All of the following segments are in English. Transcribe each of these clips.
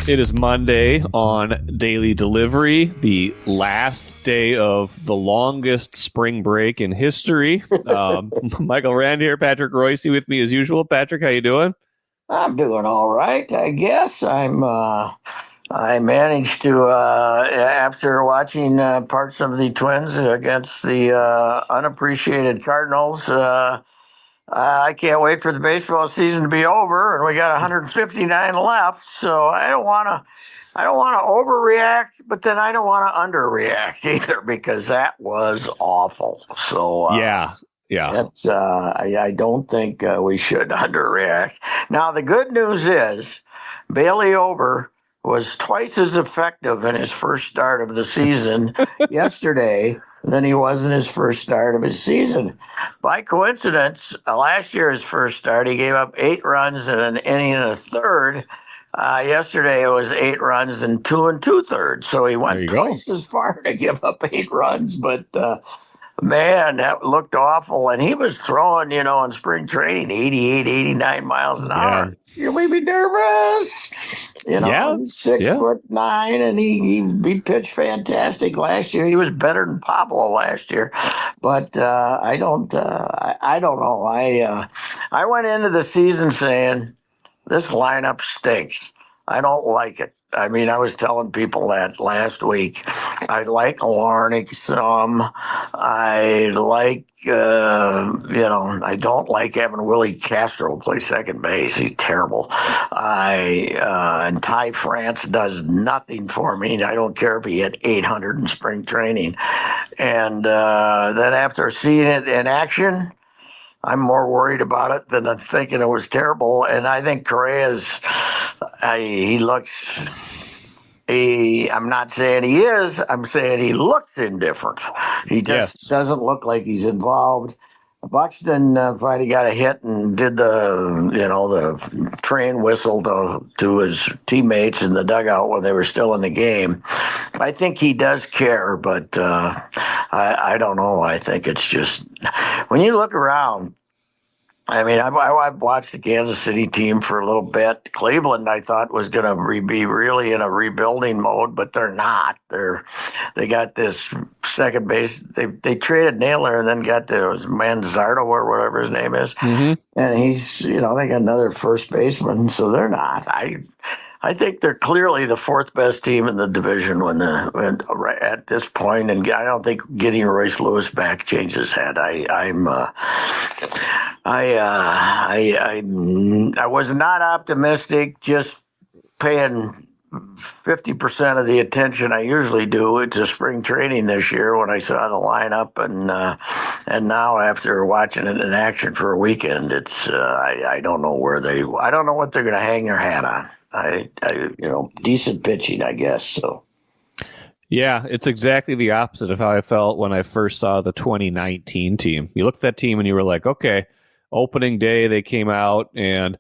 It is Monday on Daily Delivery, the last day of the longest spring break in history. Michael Rand here, Patrick Reusse with me as usual. Patrick, how you doing? I'm doing all right, I guess. I managed to after watching parts of the Twins against the unappreciated Cardinals. I can't wait for the baseball season to be over, and we got 159 left. So I don't want to overreact, but then I don't want to underreact either because that was awful. So Yeah. that's I don't think we should underreact. Now the good news is Bailey Ober was twice as effective in his first start of the season yesterday than he was in his first start of his season. By coincidence, last year his first start, he gave up 8 runs in an inning and a third. Yesterday it was 8 runs and 2 2/3. So he went twice as far to give up 8 runs, but man, that looked awful. And he was throwing, in spring training, 88, 89 miles an hour. You may be nervous. He's 6'9", and he pitched fantastic last year. He was better than Pablo last year. But I don't know. I went into the season saying, this lineup stinks. I don't like it. I mean, I was telling people that last week. I like Larnick some. I like, I don't like having Willie Castro play second base. He's terrible. And Ty France does nothing for me. I don't care if he hit 800 in spring training. And then after seeing it in action, I'm more worried about it than I'm thinking it was terrible. And I think Correa's, he looks, I'm not saying he is, I'm saying he looks indifferent. He just doesn't look like he's involved. Buxton finally got a hit and did the train whistle to his teammates in the dugout when they were still in the game. I think he does care, but I don't know. I think it's just when you look around. I mean, I've watched the Kansas City team for a little bit. Cleveland, I thought, was going to be really in a rebuilding mode, but they're not. They got this second base. They traded Naylor and then got Manzardo or whatever his name is, and he's they got another first baseman, so they're not. I think they're clearly the 4th best team in the division right at this point, and I don't think getting Royce Lewis back changes that. I was not optimistic, just paying 50% of the attention I usually do to spring training this year when I saw the lineup, and now after watching it in action for a weekend, it's I don't know I don't know what they're going to hang their hat on. Decent pitching, I guess. So. Yeah, it's exactly the opposite of how I felt when I first saw the 2019 team. You looked at that team and you were like, okay, opening day they came out and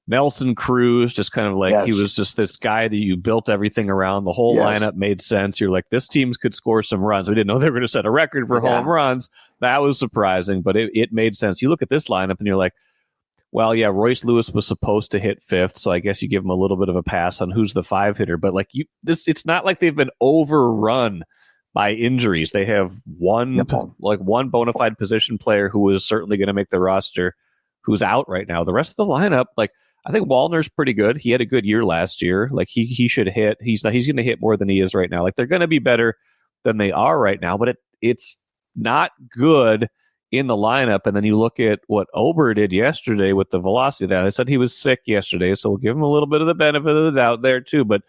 Nelson Cruz just kind of like he was just this guy that you built everything around. The whole lineup made sense. You're like, this team could score some runs. We didn't know they were going to set a record for home runs. That was surprising, but it made sense. You look at this lineup and you're like, well, yeah, Royce Lewis was supposed to hit 5th, so I guess you give him a little bit of a pass on who's the 5 hitter. But it's not like they've been overrun by injuries. They have one bona fide position player who is certainly going to make the roster, who's out right now. The rest of the lineup, I think Wallner's pretty good. He had a good year last year. He should hit. He's going to hit more than he is right now. They're going to be better than they are right now, but it's not good in the lineup. And then you look at what Ober did yesterday with the velocity of that. I said he was sick yesterday, so we'll give him a little bit of the benefit of the doubt there too. But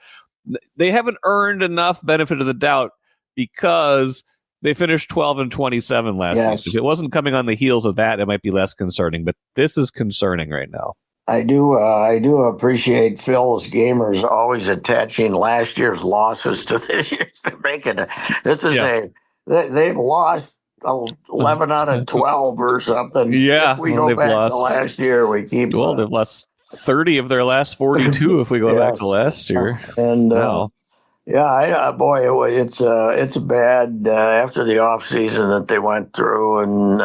they haven't earned enough benefit of the doubt because they finished 12-27 last season. If it wasn't coming on the heels of that, it might be less concerning. But this is concerning right now. I do appreciate Phil's gamers always attaching last year's losses to this year's to make it. This is they've lost 11 out of 12 or something. Yeah, if we go back to last year, we keep. Well, they've lost 30 of their last 42 if we go back to last year. And Yeah, boy, it's bad after the off season that they went through, and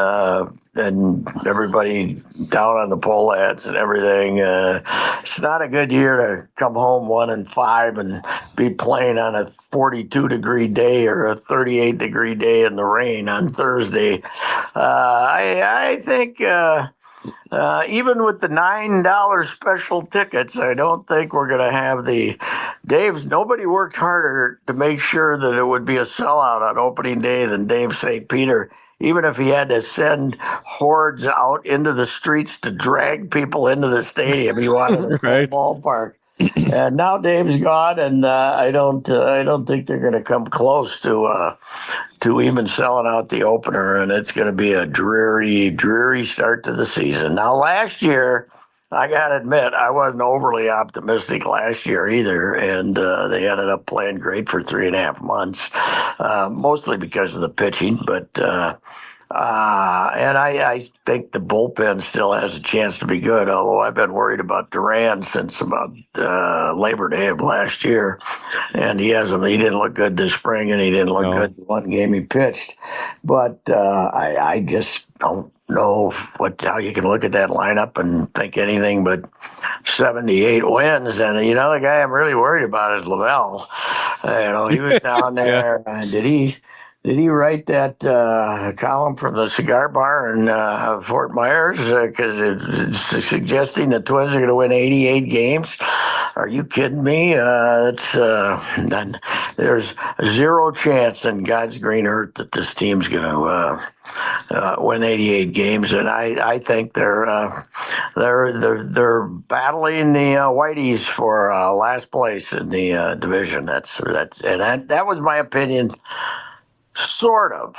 everybody down on the poll ads and everything. It's not a good year to come home 1-5 and be playing on a 42-degree day or a 38-degree day in the rain on Thursday. I think. Even with the $9 special tickets, I don't think we're going to have the Dave. Nobody worked harder to make sure that it would be a sellout on opening day than Dave St. Peter. Even if he had to send hordes out into the streets to drag people into the stadium, he wanted a full Right. ballpark. And now Dave's gone, and I don't think they're going to come close to even selling out the opener, and it's going to be a dreary, dreary start to the season. Now, last year, I got to admit, I wasn't overly optimistic last year either, and they ended up playing great for 3.5 months, mostly because of the pitching, but. And I think the bullpen still has a chance to be good, although I've been worried about Duran since about Labor Day of last year. And he didn't look good this spring, and he didn't look good in one game he pitched. But I just don't know how you can look at that lineup and think anything but 78 wins. And, the guy I'm really worried about is Lavelle. He was down there. Did he write that column from the cigar bar in Fort Myers? Because it's suggesting the Twins are going to win 88 games. Are you kidding me? There's zero chance in God's green earth that this team's going to win 88 games, and I think they're battling the Whiteys for last place in the division. That was my opinion. Sort of.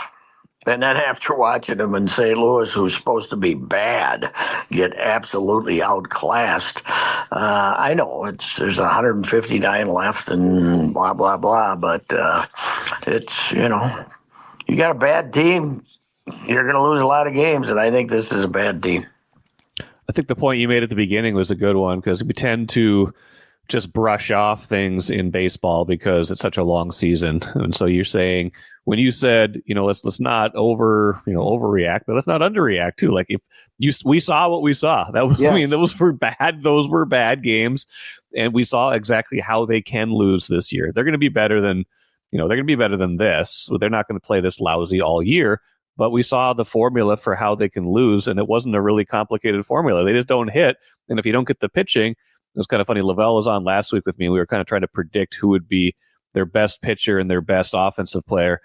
And then after watching them in St. Louis, who's supposed to be bad, get absolutely outclassed. I know there's 159 left and blah, blah, blah. But you got a bad team, you're going to lose a lot of games. And I think this is a bad team. I think the point you made at the beginning was a good one, because we tend to just brush off things in baseball because it's such a long season. And so you're saying, when you said, let's not overreact, but let's not underreact too. Like we saw what we saw. That was, yes. Those were bad games, and we saw exactly how they can lose this year. They're going to be better than, this. They're not going to play this lousy all year. But we saw the formula for how they can lose, and it wasn't a really complicated formula. They just don't hit, and if you don't get the pitching, it was kind of funny. Lavelle was on last week with me. We were kind of trying to predict who would be their best pitcher and their best offensive player.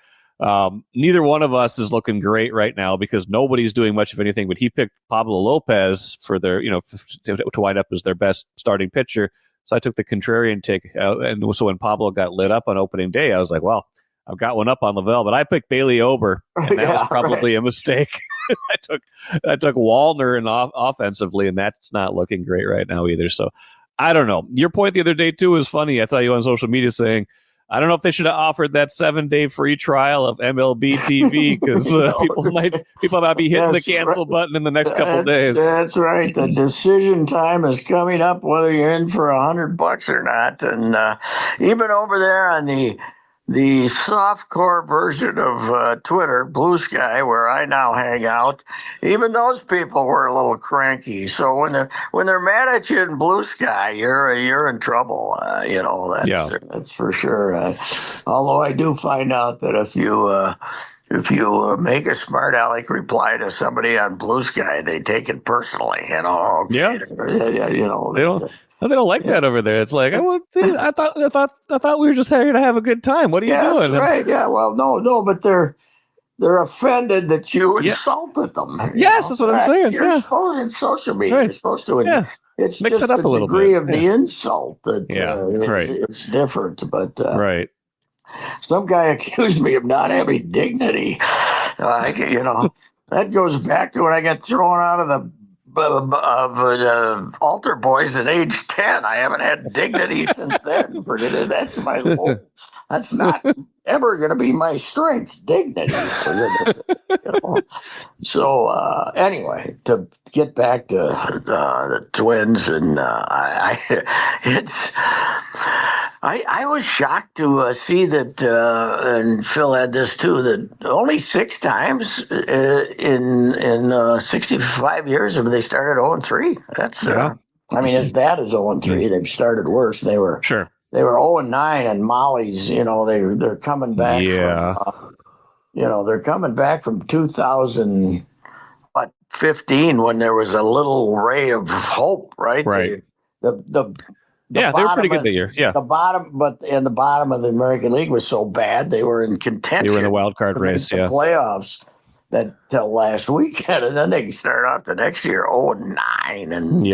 Neither one of us is looking great right now because nobody's doing much of anything, but he picked Pablo Lopez for their, to wind up as their best starting pitcher. So I took the contrarian take. And so when Pablo got lit up on opening day, I was like, well, I've got one up on Lavelle, but I picked Bailey Ober, and that was probably a mistake. I took Wallner offensively, and that's not looking great right now either. So I don't know. Your point the other day too was funny. I saw you on social media saying, I don't know if they should have offered that 7-day free trial of MLB TV, because people might be hitting the cancel button in the next couple of days. That's right. The decision time is coming up, whether you're in for $100 or not. And even over there on the softcore version of Twitter, Blue Sky, where I now hang out, even those people were a little cranky. So when they're mad at you in Blue Sky, you're in trouble. That's for sure. Although I do find out that if you make a smart aleck reply to somebody on Blue Sky, they take it personally. Okay. Yeah. They don't like that over there. It's like, I thought we were just here to have a good time. What are you doing? That's right. Yeah. Well, no, but they're offended that you insulted them. Yes, that's what I'm saying. You're supposed, in social media, you're supposed to. Yeah. It's mix just it up a little degree bit of the insult that it's different. But right. Some guy accused me of not having dignity. That goes back to when I got thrown out of the altar boys at age 10. I haven't had dignity since then. That's my whole. That's not ever going to be my strength. Dignity. So anyway, to get back to the Twins, and I was shocked to see that, and Phil had this too, that only 6 times in 65 years have they started 0-3. That's I mean, as bad as 0-3. They've started worse. They were Sure. 0-9, and Molly's. They're coming back Yeah. from they're coming back from 2015 when there was a little ray of hope, right? Right. The Yeah, they were pretty good that year. Yeah. The bottom of the American League was so bad they were in contention. They were in the wild card to make race, the playoffs that till last weekend, and then they started off the next year 0-9 and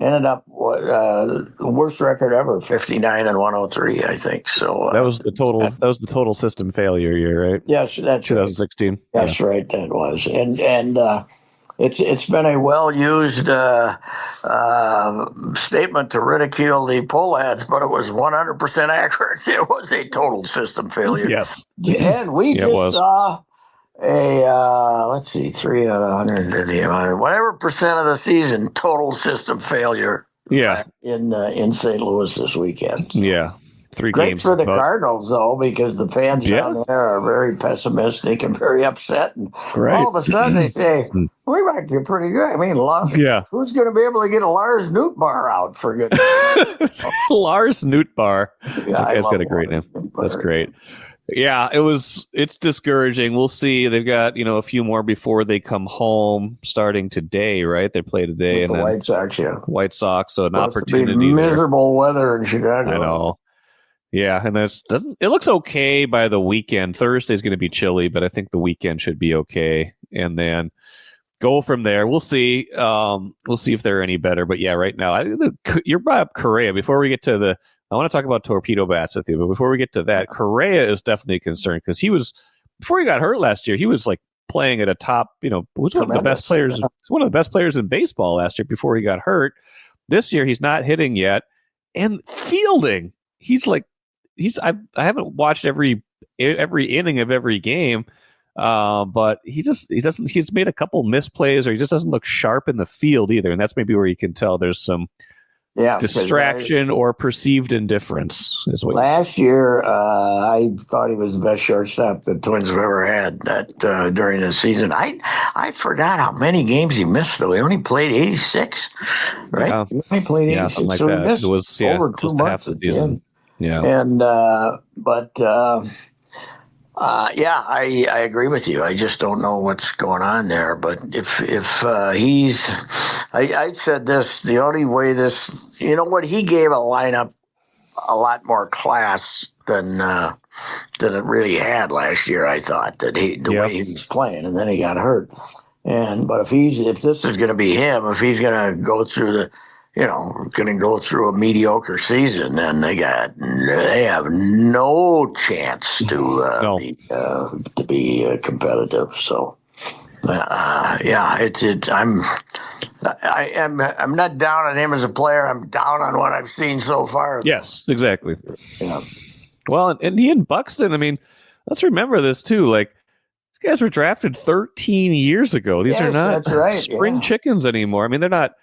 ended up the worst record ever, 59-103, I think. So that was the total system failure year, right? Yes, that's 2016. Right. That's right. That was, and it's been a well used statement to ridicule the poll ads, but it was 100% accurate. It was a total system failure. Yes, and we just saw let's see, 3 out of 150, whatever percent of the season, total system failure. Yeah, in St. Louis this weekend. Yeah. 3 Great games for the Cardinals, though, because the fans down there are very pessimistic and very upset. And all of a sudden they say, we might be pretty good. I mean, who's going to be able to get a Lars Nootbaar out for goodness sake? Lars Nootbaar. Yeah, that guy's got a great name. That's great. Yeah, it's discouraging. We'll see. They've got, a few more before they come home starting today, right? They play today. With and the White Sox, White Sox, so an opportunity. Miserable weather in Chicago. I know. Yeah, and it looks okay by the weekend. Thursday's going to be chilly, but I think the weekend should be okay. And then go from there. We'll see. We'll see if they're any better. But yeah, right now, you brought up Correa. Before we get to I want to talk about torpedo bats with you, but before we get to that, Correa is definitely a concern because before he got hurt last year, he was like playing at a top, was one of the best players, one of the best players in baseball last year before he got hurt. This year, he's not hitting yet. And fielding, I haven't watched every inning of every game, but he's made a couple misplays, or he just doesn't look sharp in the field either. And that's maybe where you can tell there's some distraction or perceived indifference. Last year, I thought he was the best shortstop the Twins have ever had during the season. I forgot how many games he missed, though. He only played 86, right? Yeah. He only played 86. Yeah, something like that. It was over 2 months of the season. Yeah. And, I agree with you. I just don't know what's going on there. But if he's, I said this, the only way this, he gave a lineup a lot more class than it really had last year. I thought that the way he was playing, and then he got hurt. But if this is going to be him, if he's going to go through a mediocre season, then they have no chance to be competitive. So, I'm not down on him as a player. I'm down on what I've seen so far. Yes, exactly. Yeah. Well, and he and Buxton, I mean, let's remember this too. Like, these guys were drafted 13 years ago. These are not spring chickens anymore. I mean, they're not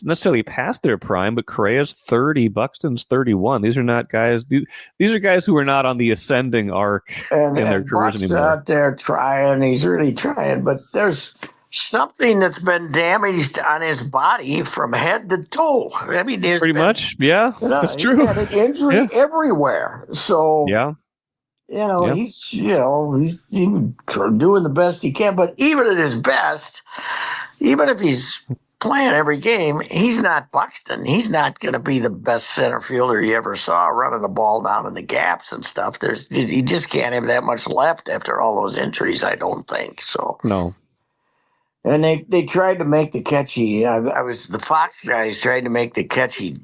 necessarily past their prime, but Correa's 30, Buxton's 31. These are not guys. These are guys who are not on the ascending arc in their careers Buck's anymore. Out there trying, he's really trying, but there's something that's been damaged on his body from head to toe. I mean, pretty much, yeah, that's true. He had an injury everywhere. So he's doing the best he can, but even at his best, even if he's playing every game, he's not Buxton. He's not going to be the best center fielder you ever saw running the ball down in the gaps and stuff. He just can't have that much left after all those injuries, I don't think. So no. And they tried to make the catchy. The Fox guys tried to make the catchy.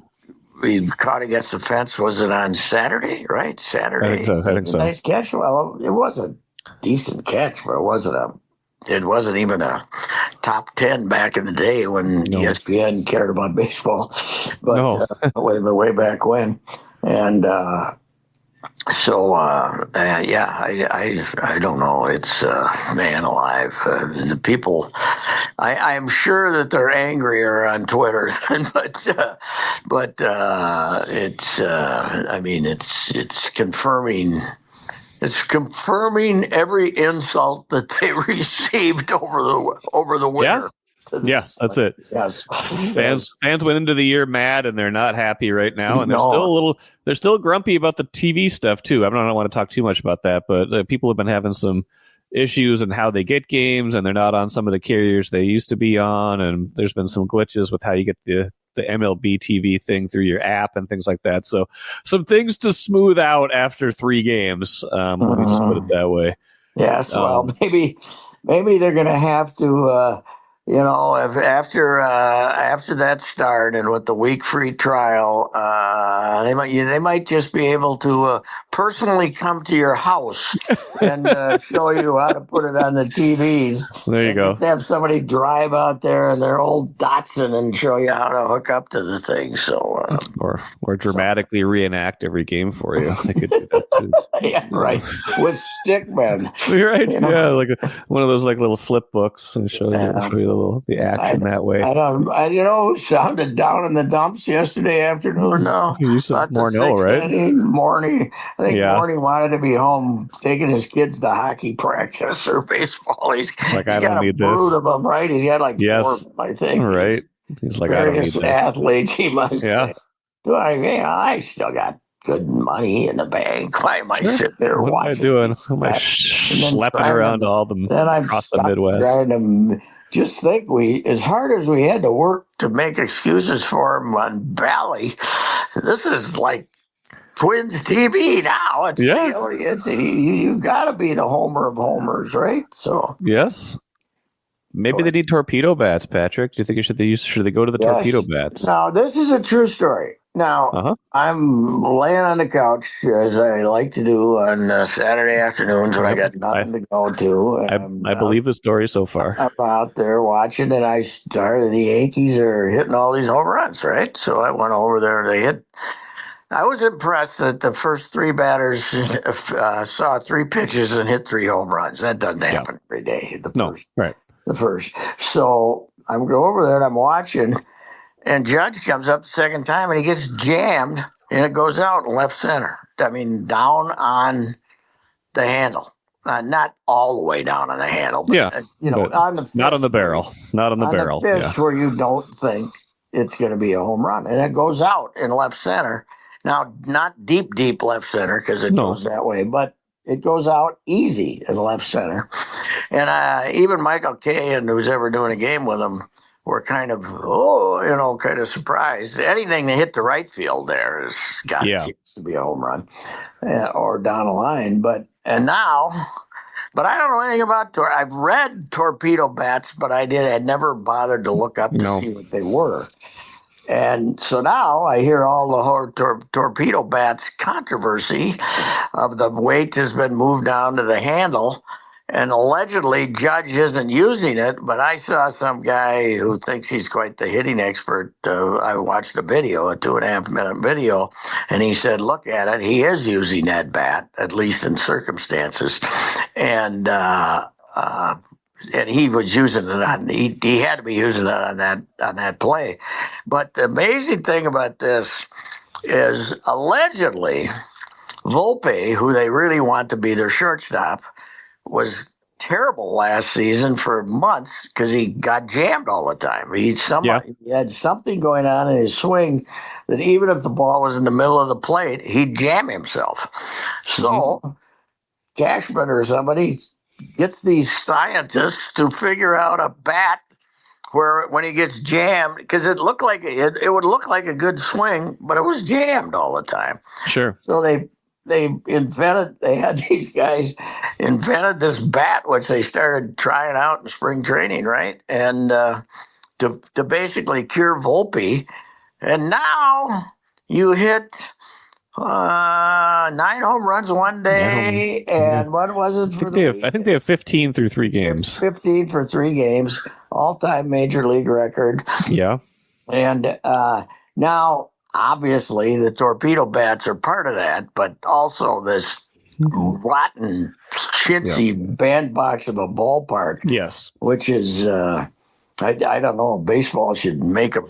We caught against the fence. Was it on Saturday? Right, Saturday. I think so. Nice catch. Well, it was a decent catch, but it wasn't even a top 10 back in the day when ESPN cared about baseball, but way back when. And So yeah, I don't know. It's man alive. The people, I'm sure that they're angrier on Twitter, but it's I mean it's confirming. It's confirming every insult that they received over the Yeah. winter. Yes, that's it. Yes, Fans went into the year mad, and they're not happy right now, and no. they're still grumpy about the TV stuff too. I don't want to talk too much about that, but people have been having some issues and how they get games, and they're not on some of the carriers they used to be on, and there's been some glitches with how you get the MLB TV thing through your app and things like that. So some things to smooth out after 3 games. Let me just put it that way. Yes, well, maybe they're going to have to, if after that start and with the week free trial, they might just be able to personally come to your house and show you how to put it on the TVs. There you go. Just have somebody drive out there in their old Datsun and show you how to hook up to the thing. So, or dramatically reenact every game for you. They could do that too. Yeah, right. With stickmen. You're right. Yeah, like one of those like little flip books and show you the action that way. Who sounded down in the dumps yesterday afternoon? No, you said Morneau, right? Morny. I think Morny wanted to be home taking his kids to hockey practice or baseball. He's like, I don't need this. Of them, right? He's got like 4, I think. Right. He's like, I don't need this. Athletes he must. Yeah. I still got good money in the bank. Why am I sitting there watching? What am I doing? Am I schlepping around all them across the Midwest? Trying to just think, as hard as we had to work to make excuses for him on Valley, this is like Twins TV now. You got to be the homer of homers, right? So yes. Maybe they need torpedo bats, Patrick. Do you think should they go to the torpedo bats? Now, this is a true story. Now, I'm laying on the couch, as I like to do on Saturday afternoons when I got nothing to go to. I believe the story so far. I'm out there watching, and I started. The Yankees are hitting all these home runs, right? So I went over there. I was impressed that the first 3 batters saw 3 pitches and hit 3 home runs. That doesn't happen every day. The first. So I go over there and I'm watching, and Judge comes up the second time and he gets jammed and it goes out in left center. I mean, down on the handle. Not all the way down on the handle, but, on the fist, not on the barrel. Not on the barrel. The fist where you don't think it's going to be a home run. And it goes out in left center. Now, not deep left center because it goes that way, but it goes out easy in left center. And even Michael Kay, who's ever doing a game with him, were kind of, kind of surprised. Anything that hit the right field there has got a chance to be a home run or down the line. But I don't know anything about I've read torpedo bats, but I had never bothered to look up to see what they were. And so now I hear all the torpedo bats controversy of the weight has been moved down to the handle, and allegedly Judge isn't using it. But I saw some guy who thinks he's quite the hitting expert. I watched a 2.5-minute video, and he said, look at it. He is using that bat, at least in circumstances. And he was using it on. He had to be using it on that play. But the amazing thing about this is allegedly Volpe, who they really want to be their shortstop, was terrible last season for months because he got jammed all the time. He had something going on in his swing that even if the ball was in the middle of the plate, he'd jam himself. So Cashman or somebody gets these scientists to figure out a bat where when he gets jammed, because it looked like it would look like a good swing, but it was jammed all the time. Sure. So they had these guys invented this bat, which they started trying out in spring training, right? And to basically cure Volpe. And now you hit 9 home runs one day, and what was it I think they have 15 through 3 games. 15 for 3 games, all-time major league record. Yeah. And now obviously the torpedo bats are part of that, but also this rotten, chintzy bandbox of a ballpark, Yes. which is, I don't know, baseball should make them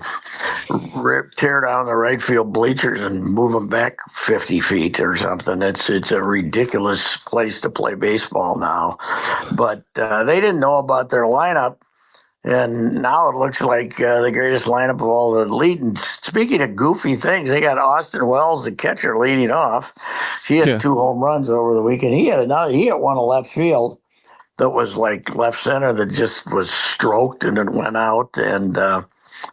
tear down the right field bleachers and move them back 50 feet or something. It's a ridiculous place to play baseball now. But they didn't know about their lineup. And now it looks like the greatest lineup of all the lead. And speaking of goofy things, they got Austin Wells, the catcher, leading off. He had 2 home runs over the weekend. He had one to left field that was like left center that just was stroked and it went out. And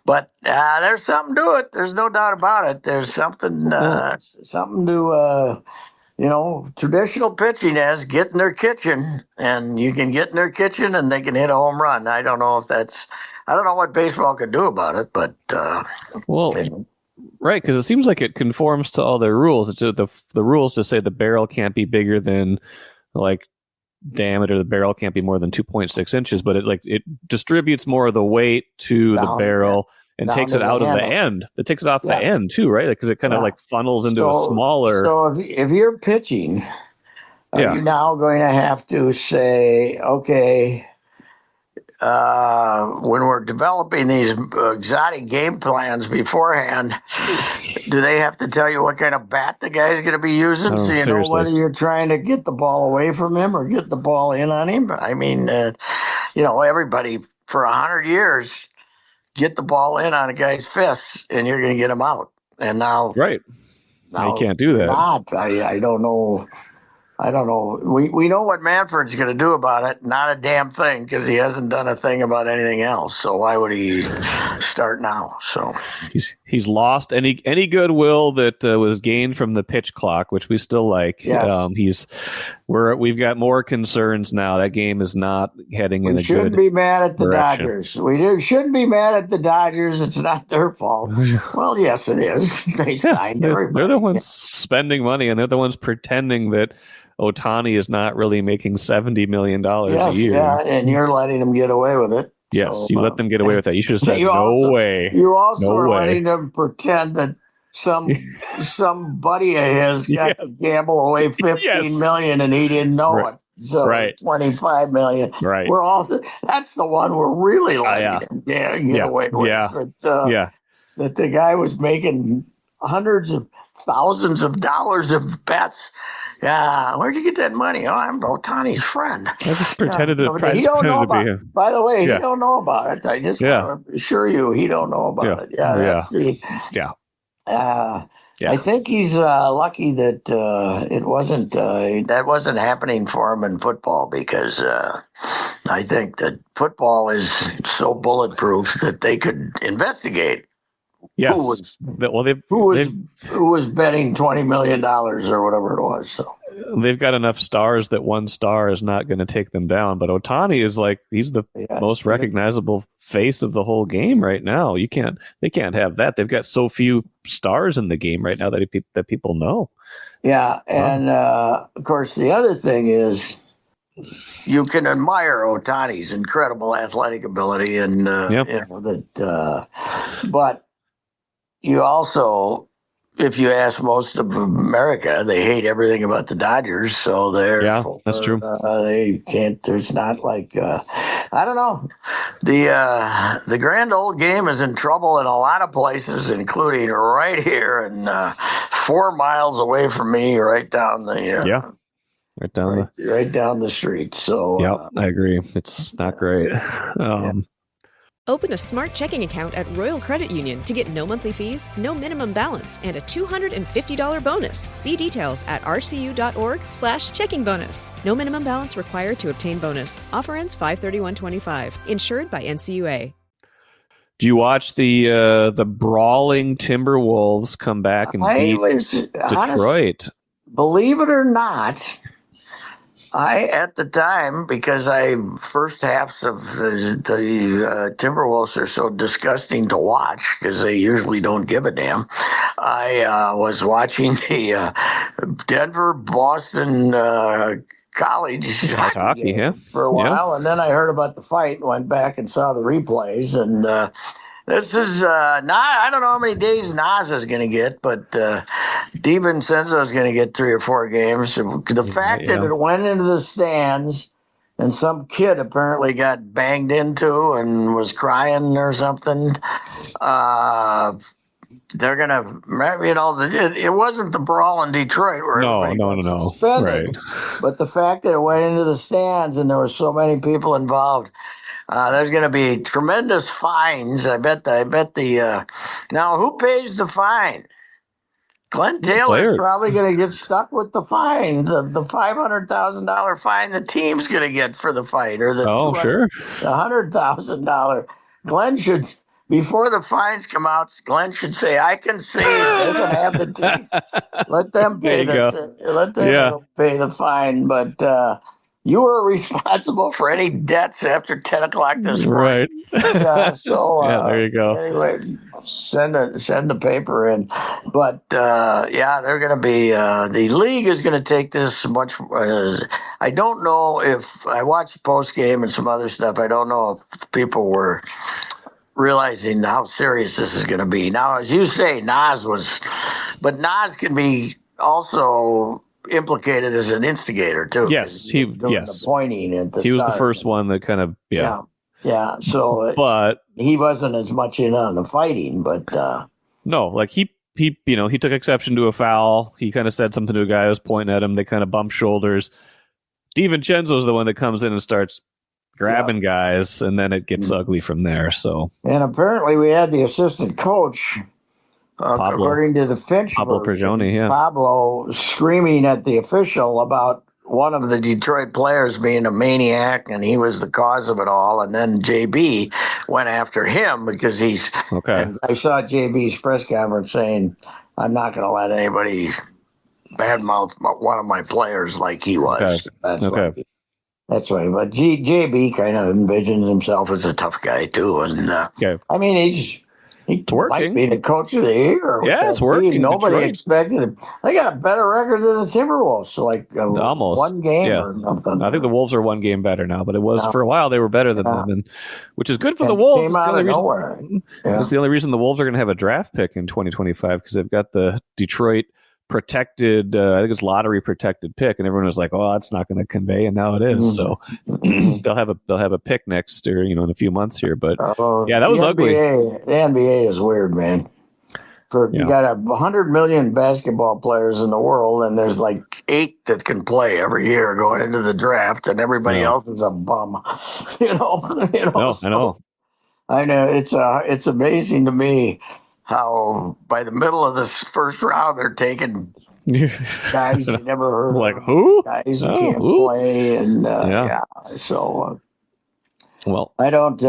but there's something to it. There's no doubt about it. There's something to traditional pitching is get in their kitchen, and you can get in their kitchen and they can hit a home run. I don't know what baseball could do about it, but right, because it seems like it conforms to all their rules. It's the rules just say the barrel can't be bigger than like diameter. The barrel can't be more than 2.6 inches, but it distributes more of the weight to the barrel. And takes it out of the end. It takes it off the end too, right? Because it kind of like funnels into a smaller. So if you're pitching, are you now going to have to say, okay, when we're developing these exotic game plans beforehand, do they have to tell you what kind of bat the guy's going to be using, so you know whether you're trying to get the ball away from him or get the ball in on him? I mean, everybody for 100 years. Get the ball in on a guy's fists, and you're going to get him out. And now, now you can't do that. I don't know. I don't know. We know what Manfred's going to do about it. Not a damn thing, because he hasn't done a thing about anything else. So why would he start now? So he's lost any goodwill that was gained from the pitch clock, which we still like. Yes. We've got more concerns now. That game is not heading in a good direction. We shouldn't be mad at the Dodgers. We shouldn't be mad at the Dodgers. It's not their fault. Well, yes, it is. They signed everybody. They're the ones spending money, and they're the ones pretending that Ohtani is not really making $70 million a year. Yeah, and you're letting them get away with it. Yes, so, you let them get away with that. You should have said, no way. You also are letting them pretend that some buddy of his got to gamble away $15 million and he didn't know it. So $25 million. Right. That's the one we're really letting him get away with. That the guy was making hundreds of thousands of dollars of bets. Yeah, where'd you get that money? Oh, I'm Ohtani's friend. I just pretended to he don't know about it. By the way, he don't know about it. I just want to assure you, he don't know about it. I think he's lucky that that wasn't happening for him in football, because I think that football is so bulletproof that they could investigate. Yes. Who was betting $20 million or whatever it was? So they've got enough stars that one star is not going to take them down. But Ohtani is he's the most recognizable face of the whole game right now. They can't have that. They've got so few stars in the game right now that people know. Yeah, and of course the other thing is, you can admire Ohtani's incredible athletic ability, and but you also, if you ask most of America, they hate everything about the Dodgers. So that's true. They can't. There's not like I don't know. The grand old game is in trouble in a lot of places, including right here and 4 miles away from me, right down the right down the street. So I agree. It's not great. Open a smart checking account at Royal Credit Union to get no monthly fees, no minimum balance, and a $250 bonus. See details at rcu.org/checking bonus. No minimum balance required to obtain bonus. Offer ends 5/31/25. Insured by NCUA. Do you watch the brawling Timberwolves come back and beat Detroit? Believe it or not, at the time, because first halves of the Timberwolves are so disgusting to watch because they usually don't give a damn. I was watching the Denver-Boston college hockey for a while, and then I heard about the fight and went back and saw the replays, and This is I don't know how many days Nas is going to get, but DiVincenzo is going to get 3 or 4 games. The fact that it went into the stands and some kid apparently got banged into and was crying or something. They're going to, it wasn't the brawl in Detroit where everybody got suspended. Right. But the fact that it went into the stands and there were so many people involved, there's going to be tremendous fines. I bet now who pays the fine? Glenn Taylor's probably going to get stuck with the fine, the $500,000 fine the team's going to get for the fight, or the $100,000. Glenn should, before the fines come out, Glenn should say, "I concede. They can have the team. Let them pay pay the fine." But you were responsible for any debts after 10 o'clock this morning. Right. There you go. Anyway, send the paper in. But, they're going to be the league is going to take this much. I don't know if I watched post game and some other stuff. I don't know if people were realizing how serious this is going to be. Now, as you say, Nas can be also implicated as an instigator too. Yes, he was the pointing at the he was the first one that kind of So, but he wasn't as much in on the fighting, but no, like he took exception to a foul. He kind of said something to a guy who was pointing at him. They kind of bumped shoulders. DiVincenzo's the one that comes in and starts grabbing guys, and then it gets ugly from there. So, and apparently we had the assistant coach. According to the Finch Pablo Prigioni, Pablo screaming at the official about one of the Detroit players being a maniac and he was the cause of it all. And then JB went after him because he's okay. And I saw JB's press conference saying, "I'm not going to let anybody badmouth one of my players like he was." Okay. That's right. But JB kind of envisions himself as a tough guy too. And I mean, He might be the coach of the year. Yeah, it's working. Nobody expected him. They got a better record than the Timberwolves, like almost 1 game or something. I think the Wolves are 1 game better now, but it was for a while they were better than them, and which is good for the Wolves. Came out of nowhere. That's the only reason the Wolves are going to have a draft pick in 2025 because they've got the Detroit protected, I think it's lottery protected pick, and everyone was like, "Oh, that's not going to convey," and now it is. So they'll have a pick next year, in a few months here. But that was ugly. The NBA is weird, man. You got 100 million basketball players in the world, and there's like 8 that can play every year going into the draft, and everybody else is a bum. No, I know. I know it's amazing to me how by the middle of this first round they're taking guys you never heard of. Like who? Guys who can't play, and so well, I don't.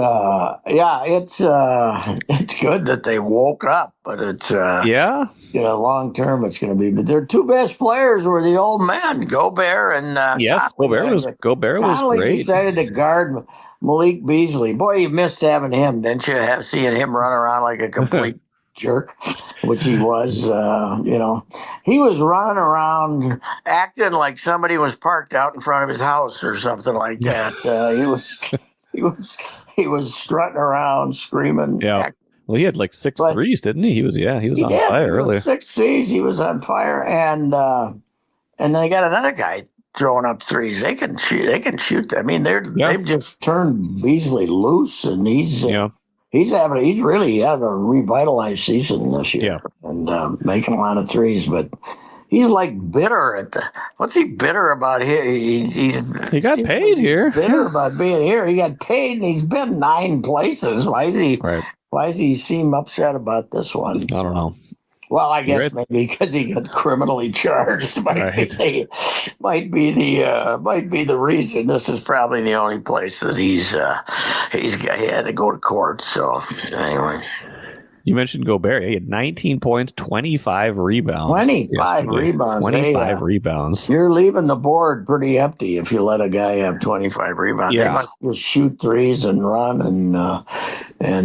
It's good that they woke up, but it's long term it's going to be. But their 2 best players were the old men, Gobert and Gobert was great. Decided to guard Malik Beasley. Boy, you missed having him, didn't you? Seeing him run around like a complete jerk, which he was. He was running around acting like somebody was parked out in front of his house or something like that. He was strutting around, screaming. Yeah. Well, he had like 6 threes, didn't he? He was on fire earlier. 6 threes. He was on fire, and then they got another guy throwing up threes. They can shoot. I mean, they've just turned Beasley loose, and he's really had a revitalized season this year, and making a lot of threes. But he's like bitter what's he bitter about here? He got paid here. Bitter about being here. He got paid, and he's been 9 places. Why is he? Right. Why does he seem upset about this one? I don't know. Well, I guess maybe because he got criminally charged. Might be the reason. This is probably the only place that he had to go to court. So anyway. You mentioned Gobert. He had 19 points, 25 rebounds. 25 rebounds. 25 rebounds. You're leaving the board pretty empty if you let a guy have 25 rebounds. Yeah. They must just shoot threes and run and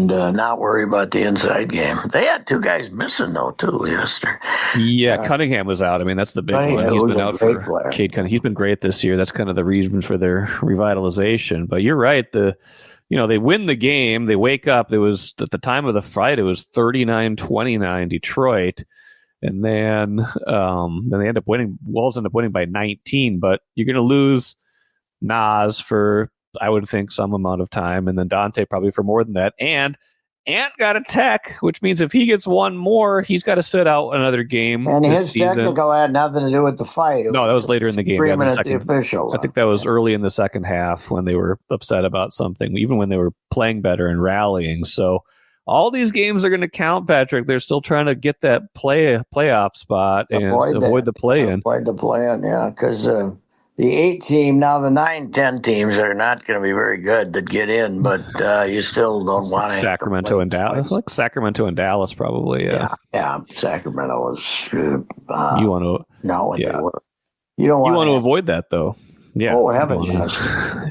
not worry about the inside game. They had 2 guys missing, though, too, yesterday. Yeah, Cunningham was out. I mean, that's the big one. He's been out for Cade Cunningham. He's been great this year. That's kind of the reason for their revitalization. But you're right. they win the game. They wake up. It was at the time of the fight, it was 39-29 Detroit. And then they end up winning. Wolves end up winning by 19, but you're going to lose Nas for, I would think, some amount of time, and then Dante probably for more than that. And Ant got a tech, which means if he gets one more, he's got to sit out another game. And his season. technical had nothing to do with the fight. No, that was later in the game. Agreement at the official. I think that was early in the second half when they were upset about something, even when they were playing better and rallying. So all these games are going to count, Patrick. They're still trying to get that playoff spot and avoid the play-in. Avoid the play-in, yeah, because the 8 team, now the 9-10 teams are not going to be very good that get in, but you still don't want to. Sacramento and Dallas. Like Sacramento and Dallas, probably, yeah. Yeah, Sacramento was. You want to. No, yeah. They were. You don't want to avoid that, though. Yeah. Oh, heavens, yes.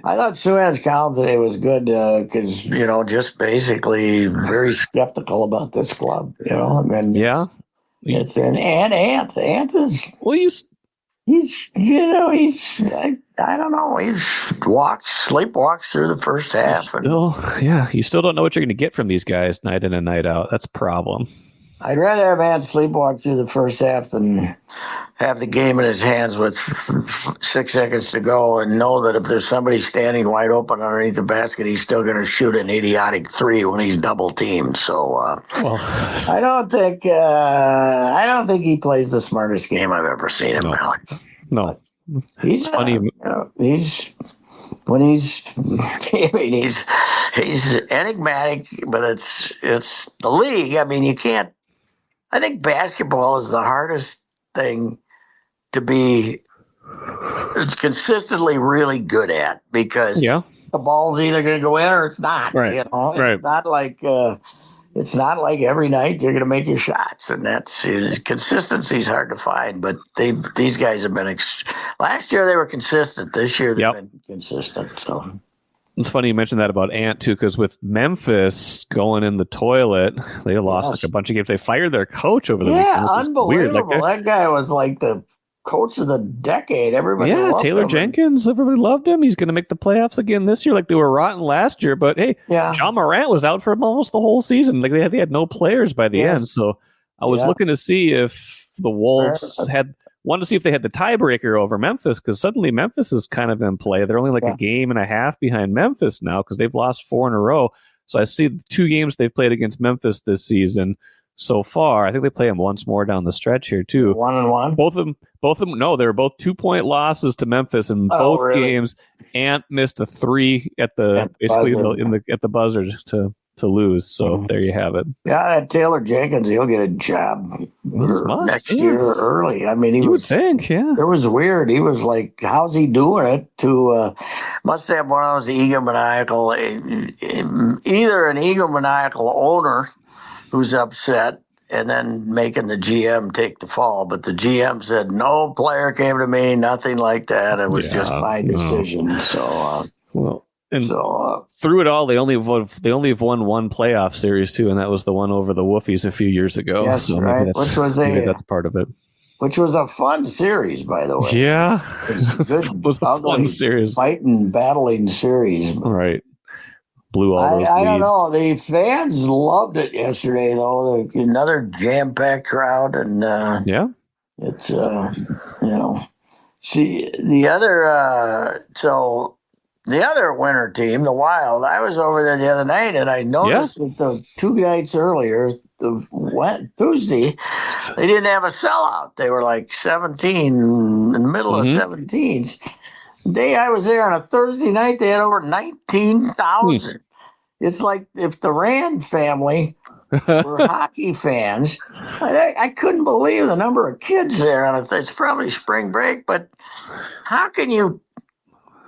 I thought Suan's column today was good because, just basically very skeptical about this club, I mean, yeah. It's an Ant is. Well, he's I don't know. He's sleepwalks through the first half. You still don't know what you're going to get from these guys night in and night out. That's a problem. I'd rather have Ant sleepwalk through the first half than have the game in his hands with 6 seconds to go and know that if there's somebody standing wide open underneath the basket, he's still going to shoot an idiotic 3 when he's double teamed. So I don't think he plays the smartest game I've ever seen him. No, he's funny. He's enigmatic, but it's the league. I mean, you can't. I think basketball is the hardest thing to be consistently really good at because the ball's either going to go in or it's not. Right. It's not like every night you're going to make your shots, and consistency is hard to find. But these guys have been. Last year they were consistent. This year they've been consistent. So. It's funny you mentioned that about Ant, too, because with Memphis going in the toilet, they lost a bunch of games. They fired their coach over the weekend. Unbelievable. Weird. That guy was like the coach of the decade. Everybody loved Taylor him. Jenkins, everybody loved him. He's going to make the playoffs again this year. Like they were rotten last year, but hey, John Morant was out for almost the whole season. Like they had no players by the end. So I was looking to see if the Wolves wanted to see if they had the tiebreaker over Memphis, because suddenly Memphis is kind of in play. They're only like a game and a half behind Memphis now because they've lost 4 in a row. So I see the 2 games they've played against Memphis this season so far. I think they play them once more down the stretch here too. 1-1. Both of them. No, they were both 2-point losses to Memphis in both games. Ant missed a 3 at the buzzer to lose. So there you have it. Yeah, that Taylor Jenkins, he'll get a job next year early. I mean, would think, It was weird. He was like, how's he doing it? Must have one of those egomaniacal, either an egomaniacal owner who's upset and then making the GM take the fall. But the GM said, no player came to me, nothing like that. It was just my decision. So, through it all, they only have won one playoff series too, and that was the one over the Wooffies a few years ago. Yes, so right. Maybe that's part of it. Which was a fun series, by the way. Yeah, it was a fun series, fighting, battling series. Right. Blew all those I don't know. The fans loved it yesterday, though. Another jam-packed crowd, and it's See the other. The other winter team, the Wild, I was over there the other night, and I noticed that the 2 nights earlier, Tuesday, they didn't have a sellout. They were like 17, in the middle of 17s. The day I was there on a Thursday night, they had over 19,000. It's like if the Rand family were hockey fans. I couldn't believe the number of kids there. It's probably spring break, but how can you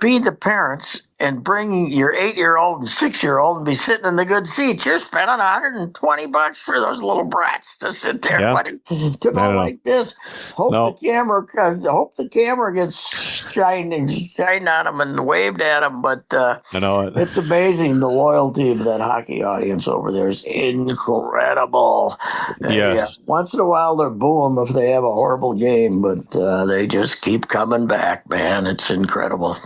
be the parents and bring your 8-year-old and 6-year-old and be sitting in the good seats? You're spending $120 for those little brats to sit there to go like this. Hope the camera gets shined on them and waved at them. But it's amazing. The loyalty of that hockey audience over there is incredible. Yes. Once in a while they're boo them if they have a horrible game, but they just keep coming back, man. It's incredible.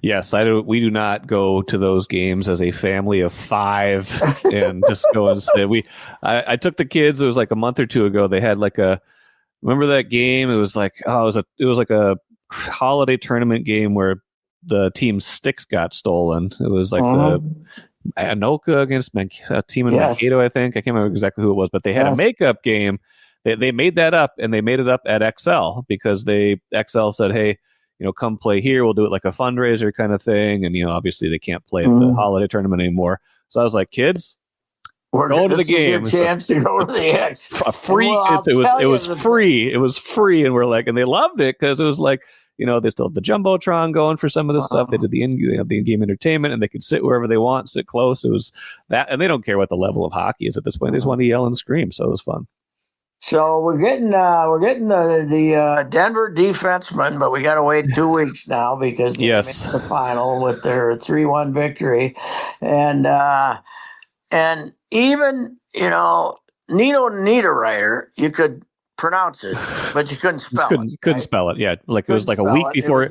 Yes, I do. We do not go to those games as a family of 5 and just go and sit. I took the kids. It was like a month or two ago. They had like remember that game? It was like it was like a holiday tournament game where the team's sticks got stolen. It was like the Anoka against a team in Mankato, I think. I can't remember exactly who it was, but they had a makeup game. They made that up, and they made it up at XL because XL said, hey, come play here. We'll do it like a fundraiser kind of thing. And, obviously they can't play at the holiday tournament anymore. So I was like, kids, go to the game. Chance to go to the X. Free. It was free. It was free. And we're like, and they loved it because it was like, they still had the Jumbotron going for some of the stuff. They did the in-game entertainment, and they could sit wherever they want, sit close. It was that, and they don't care what the level of hockey is at this point. They just want to yell and scream. So it was fun. So we're getting the Denver defenseman, but we got to wait 2 weeks now because they made the final with their 3-1 victory, and even Nino Niederreiter, you could pronounce it, but you couldn't spell it. Couldn't spell it. Yeah, like it was like a week before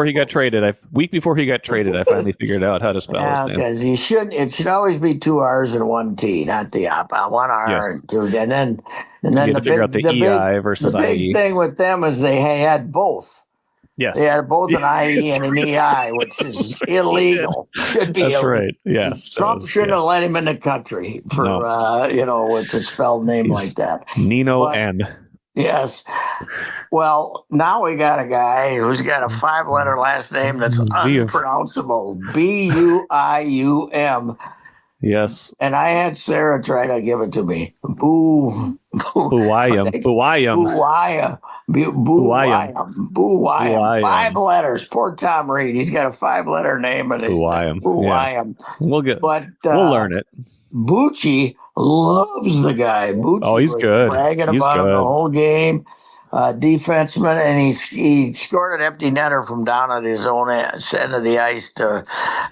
he got traded. I finally figured out how to spell his name. Because it should always be 2 R's and 1 T, not the one R and 2. And then you have to figure out the EI versus IE. The big thing with them is they had both. Yes. They had both an IE and an EI, which is illegal. Should be illegal. Right. Yes. Trump shouldn't have let him in the country for with a spelled name like that. Nino N. Yes. Well, now we got a guy who's got a 5-letter last name that's unpronounceable. Buium. Yes. And I had Sarah try to give it to me. Buium. 5 letters. Poor Tom Reed. He's got a 5-letter name. Buium. Yeah. We'll learn it. Bucci loves the guy. Bucci he's good. Bragging about him the whole game. Defenseman, and he scored an empty netter from down at his own end of the ice,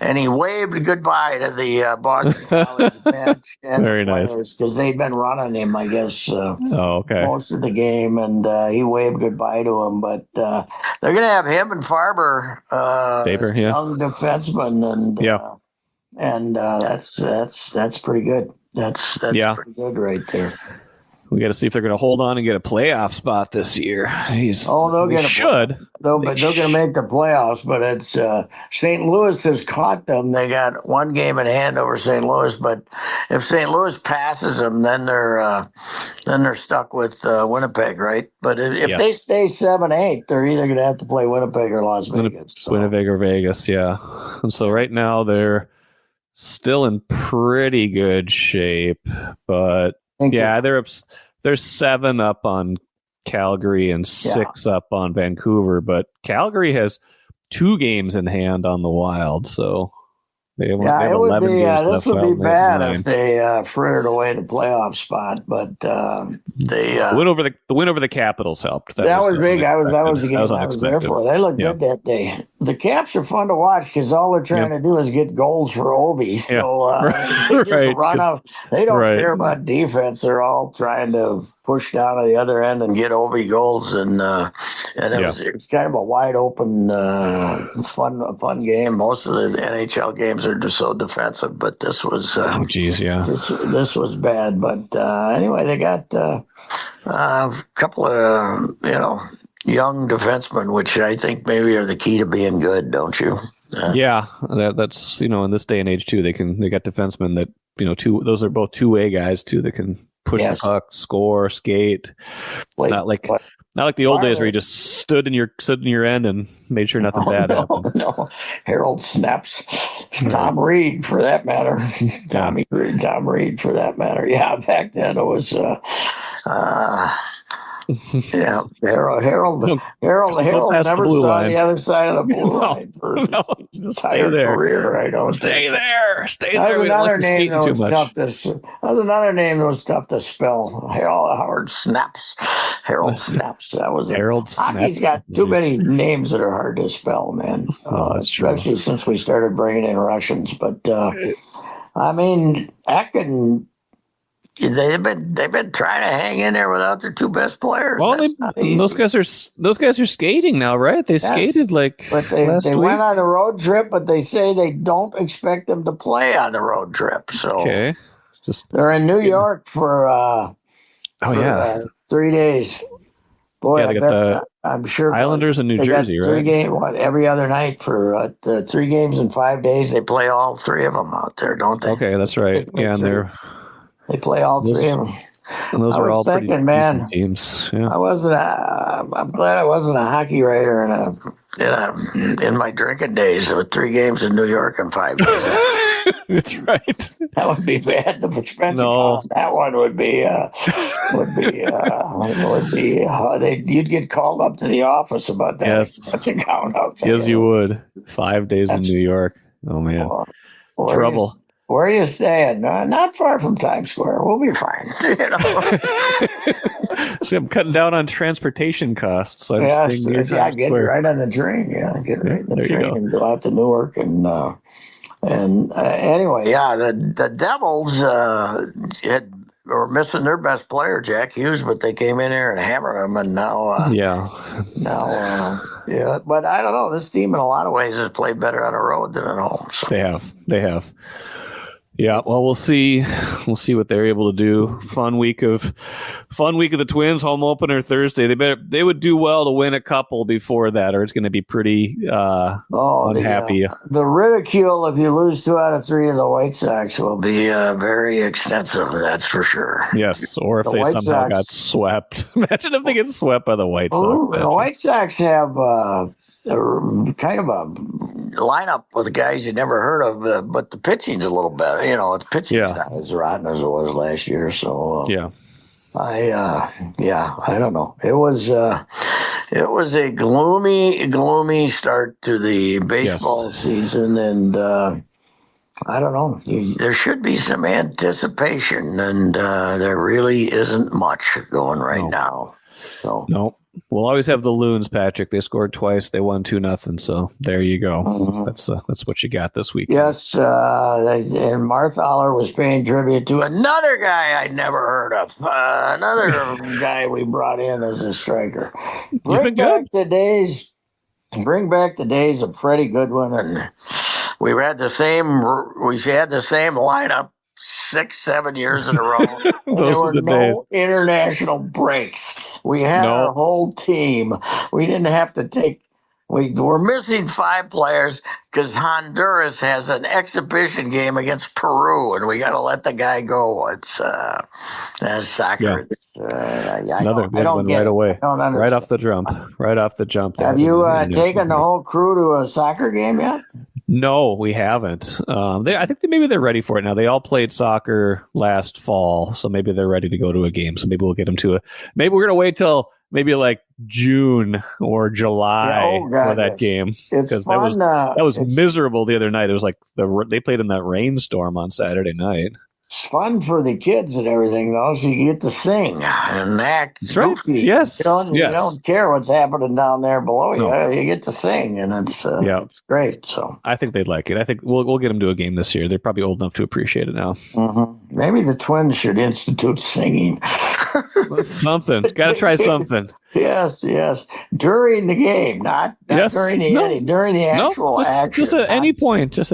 and he waved goodbye to the Boston College bench and very nice because they'd been running him, I guess, most of the game, and he waved goodbye to him. But they're going to have him and Faber, young defenseman, and that's pretty good. That's pretty good right there. We got to see if they're going to hold on and get a playoff spot this year. They'll going to make the playoffs, but it's St. Louis has caught them. They got 1 game in hand over St. Louis, but if St. Louis passes them, then they're stuck with Winnipeg, right? But if they stay 7-8, they're either going to have to play Winnipeg or Las Vegas. Winnipeg or Vegas, yeah. And so right now they're still in pretty good shape, but they're 7 up on Calgary and 6 up on Vancouver, but Calgary has 2 games in hand on the Wild, so they have 11 games left. This would be bad if they frittered away the playoff spot, but they the win over the Capitals helped. That was big. That was the game I was there for. They looked good that day. The Caps are fun to watch because all they're trying to do is get goals for Ovi. So they just run out. They don't care about defense. They're all trying to push down to the other end and get Ovi goals, and it was kind of a wide open, fun game. Most of the NHL games are just so defensive, but this was this was bad. But anyway, they got a couple of young defensemen, which I think maybe are the key to being good, don't you? That's in this day and age too. They got defensemen that those are both 2-way guys too that can push the puck, score, skate. It's not like the old days where you just stood in your end and made sure nothing bad happened. No, Harold Snaps, Tom Reed for that matter, Tom Reed for that matter. Yeah, back then it was. Harold never saw the other side of the blue line for his entire career. I don't stay there. That was another name that was tough to spell. Harold Snaps. That was Harold Snaps. Hockey's got too many names that are hard to spell, man. Especially since we started bringing in Russians. But I mean, Eck and they've been trying to hang in there without their two best players. Well, those guys are skating now, right? They skated but they last week. went on the road trip, but they say they don't expect them to play on the road trip. So okay, they're in New York for 3 days. Boy, yeah, I'm sure Islanders in New Jersey, got right? Every other night for the 3 games in 5 days. They play all 3 of them out there, don't they? Okay, that's right. Yeah, and they play all 3 of them. And those are all thinking, pretty man, decent teams. Yeah. I'm glad I wasn't a hockey writer in my drinking days with 3 games in New York in 5 days. That's right. That would be bad. The expensive on that one would be you'd get called up to the office about that. Yes. Account out there. Yes, you would. 5 days in New York. Oh man, trouble. Where are you staying? Not far from Times Square. We'll be fine. See, I'm cutting down on transportation costs. So get right on the train. Yeah, get right on the train and go out to Newark anyway, the Devils were missing their best player, Jack Hughes, but they came in there and hammered him, and now But I don't know. This team, in a lot of ways, has played better on the road than at home. So. They have. Yeah, well, we'll see. We'll see what they're able to do. Fun week of the Twins. Home opener Thursday. They would do well to win a couple before that, or it's going to be pretty unhappy. The ridicule if you lose 2 out of 3 to the White Sox will be very extensive. That's for sure. Yes, or if they somehow got swept. Imagine if they get swept by the White Sox. The White Sox have kind of a lineup with guys you never heard of, but the pitching's a little better. The pitching's not as rotten as it was last year. So I don't know. It was a gloomy start to the baseball season, and I don't know. There should be some anticipation, and there really isn't much going right now. So no. We'll always have the Loons, Patrick. They scored twice. They won 2-0. So there you go. That's what you got this week. Yes, and Marthaler was paying tribute to another guy I'd never heard of. Another guy we brought in as a striker. Bring back the days of Freddie Goodwin, and we had the same lineup 6-7 years in a row. There were no international breaks. We had our whole team. We didn't have to take. We were missing 5 players because Honduras has an exhibition game against Peru, and we got to let the guy go. It's soccer. Yeah. Another good one right away. Right off the jump. Have you taken the whole crew to a soccer game yet? No, we haven't. I think maybe they're ready for it now. They all played soccer last fall, so maybe they're ready to go to a game. So maybe we'll get them to maybe we're going to wait till maybe like June or July for that game. Because that was miserable the other night. It was like they played in that rainstorm on Saturday night. It's fun for the kids and everything, though, so you get to sing and act. That's right. Yes. You don't care what's happening down there below you. You get to sing, and it's great. So I think they'd like it. I think we'll get them to a game this year. They're probably old enough to appreciate it now. Mm-hmm. Maybe the Twins should institute singing. Something. Got to try something. Yes. During the game, not during the inning, during the actual action. Just at any point. Just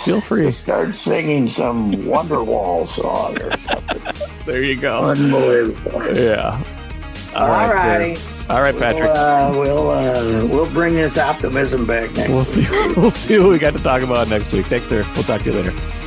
feel free. Just start singing some Wonderwall song or something. There you go. Unbelievable. Yeah. All righty. All right, Patrick. We'll bring this optimism back next week. We'll see what we got to talk about next week. Thanks, sir. We'll talk to you later.